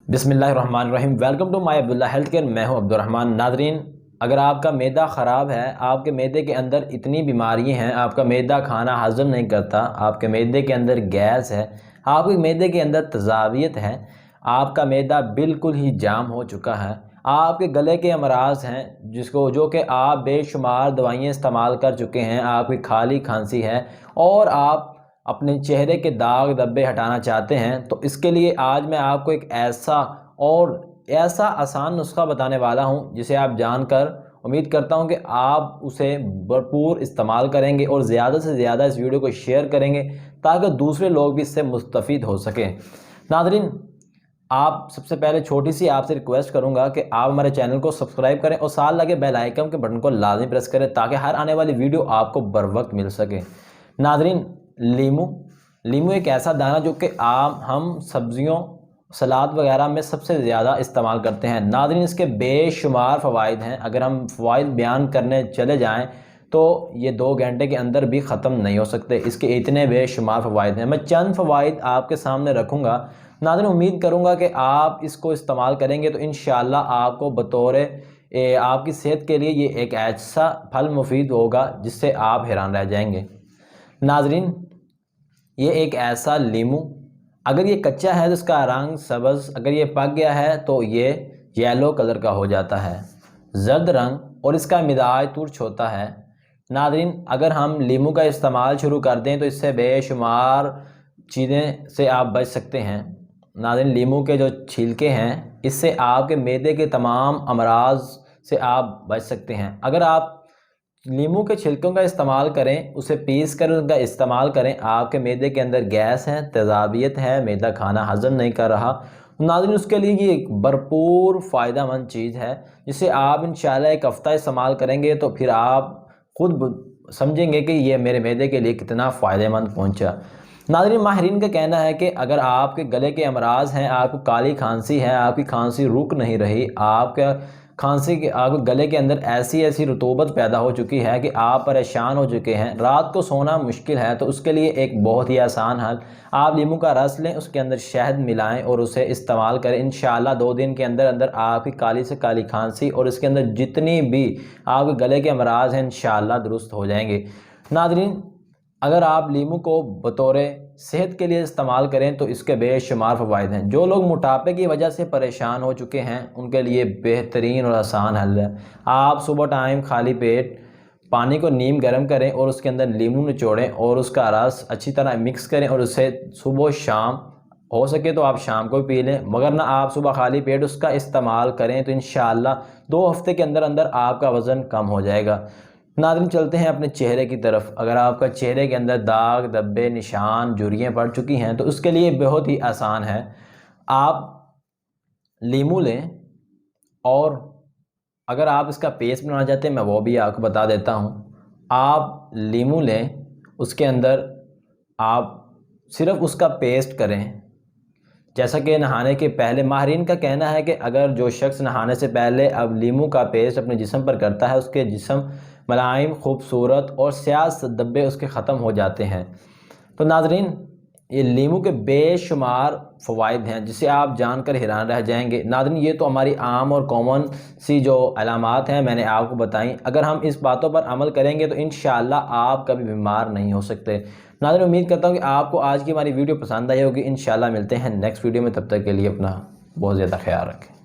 बिस्मिल्लाहिर्रहमानिर्रहीम। Welcome to my Abdullah health care. मैं हूं अब्दुर्रहमान। नादरीन, अगर आपका मैदा ख़राब है, आपके मैदे के अंदर इतनी बीमारियां हैं, आपका मैदा खाना हज़म नहीं करता, आपके मैदे के अंदर गैस है, आपके मैदे के अंदर तज़ावियत है, आपका मैदा बिल्कुल ही जाम हो चुका है, आपके गले के अमराज हैं जो कि आप बेशुमार दवाइयाँ इस्तेमाल कर चुके हैं, आपकी खाली खांसी है और आप अपने चेहरे के दाग धब्बे हटाना चाहते हैं, तो इसके लिए आज मैं आपको एक ऐसा आसान नुस्खा बताने वाला हूं जिसे आप जानकर उम्मीद करता हूं कि आप उसे भरपूर इस्तेमाल करेंगे और ज़्यादा से ज़्यादा इस वीडियो को शेयर करेंगे ताकि दूसरे लोग भी इससे मुस्तफ़ीद हो सकें। नाज़रीन, आप सबसे पहले छोटी सी आपसे रिक्वेस्ट करूंगा कि आप हमारे चैनल को सब्सक्राइब करें और साथ लगे बेल आइकन के बटन को लाजमी प्रेस करें ताकि हर आने वाली वीडियो आपको बर वक्त मिल सके। नाज़रीन, लीमू एक ऐसा दाना जो कि हम सब्जियों सलाद वगैरह में सबसे ज़्यादा इस्तेमाल करते हैं। नाज़रीन, इसके बेशुमार फ़वाइद हैं। अगर हम फ़वाइद बयान करने चले जाएं तो ये 2 घंटे के अंदर भी ख़त्म नहीं हो सकते। इसके इतने बेशुमार फ़वाइद हैं। मैं चंद फ़वाइद आपके सामने रखूँगा। नाज़रीन, उम्मीद करूँगा कि आप इसको इस्तेमाल करेंगे तो इंशाअल्लाह आपको आपकी सेहत के लिए ये एक ऐसा फल मुफीद होगा जिससे आप हैरान रह जाएंगे। नाज़रीन, ये एक ऐसा लीमू, अगर ये कच्चा है तो इसका रंग सब्ज़, अगर ये पक गया है तो ये येलो कलर का हो जाता है, जर्द रंग, और इसका मिजाज तुर्च होता है। नाज़रीन, अगर हम लीमू का इस्तेमाल शुरू कर दें तो इससे बेशुमार चीज़ें से आप बच सकते हैं। नाज़रीन, लीमू के जो छिलके हैं इससे आपके मैदे के तमाम अमराज से आप बच सकते हैं। अगर आप नींबू के छिलकों का इस्तेमाल करें, उसे पीस कर उनका इस्तेमाल करें, आपके मैदे के अंदर गैस है, तेज़ाबियत है, मैदा खाना हज़म नहीं कर रहा, नाज़रीन उसके लिए ये एक भरपूर फ़ायदेमंद चीज़ है जिसे आप इंशाअल्लाह एक हफ़्ता इस्तेमाल करेंगे तो फिर आप खुद समझेंगे कि ये मेरे मैदे के लिए कितना फ़ायदेमंद पहुंचा। नाज़रीन, माहिरीन का कहना है कि अगर आपके गले के अमराज हैं, आपको काली खांसी है, आपकी खांसी रुक नहीं रही, आपके गले के अंदर ऐसी रतूबत पैदा हो चुकी है कि आप परेशान हो चुके हैं, रात को सोना मुश्किल है, तो उसके लिए एक बहुत ही आसान हल, आप नींबू का रस लें, उसके अंदर शहद मिलाएं और उसे इस्तेमाल करें। इंशाअल्लाह 2 दिन के अंदर अंदर आपकी काली से काली खांसी और इसके अंदर जितनी भी आपके गले के अमराज हैं इंशाअल्लाह दुरुस्त हो जाएंगे। नाज़रीन, अगर आप लीमू को बतौर सेहत के लिए इस्तेमाल करें तो इसके बेशुमार फ़वाइद हैं। जो लोग मोटापे की वजह से परेशान हो चुके हैं उनके लिए बेहतरीन और आसान हल है। आप सुबह टाइम खाली पेट पानी को नीम गर्म करें और उसके अंदर लीमू निचोड़ें और उसका रस अच्छी तरह मिक्स करें और उसे सुबह शाम, हो सके तो आप शाम को भी पी लें, मगर ना आप सुबह खाली पेट उसका इस्तेमाल करें तो इंशाअल्लाह 2 हफ्ते के अंदर अंदर आपका वज़न कम हो जाएगा। नाज़रीन, चलते हैं अपने चेहरे की तरफ। अगर आपका चेहरे के अंदर दाग धब्बे निशान झुर्रियाँ पड़ चुकी हैं तो उसके लिए बहुत ही आसान है। आप लीमू लें और अगर आप इसका पेस्ट बनाना चाहते हैं मैं वो भी आपको बता देता हूँ। आप लीमू लें, उसके अंदर आप सिर्फ़ उसका पेस्ट करें। जैसा कि नहाने के पहले माहिरीन का कहना है कि अगर जो शख्स नहाने से पहले अब लीमू का पेस्ट अपने जिस्म पर करता है उसके जिस्म मुलायम, खूबसूरत और स्याह धब्बे उसके ख़त्म हो जाते हैं। तो नाज़रीन, ये लीमू के बेशुमार फ़वाइद हैं जिसे आप जानकर हैरान रह जाएंगे। नाज़रीन, ये तो हमारी आम और कॉमन सी जो अलामात हैं मैंने आपको बताई। अगर हम इस बातों पर अमल करेंगे तो इंशाअल्लाह आप कभी बीमार नहीं हो सकते। नाज़रीन, उम्मीद करता हूँ कि आपको आज की हमारी वीडियो पसंद आई होगी। इंशाअल्लाह मिलते हैं नेक्स्ट वीडियो में, तब तक के लिए अपना बहुत ज़्यादा ख्याल रखें।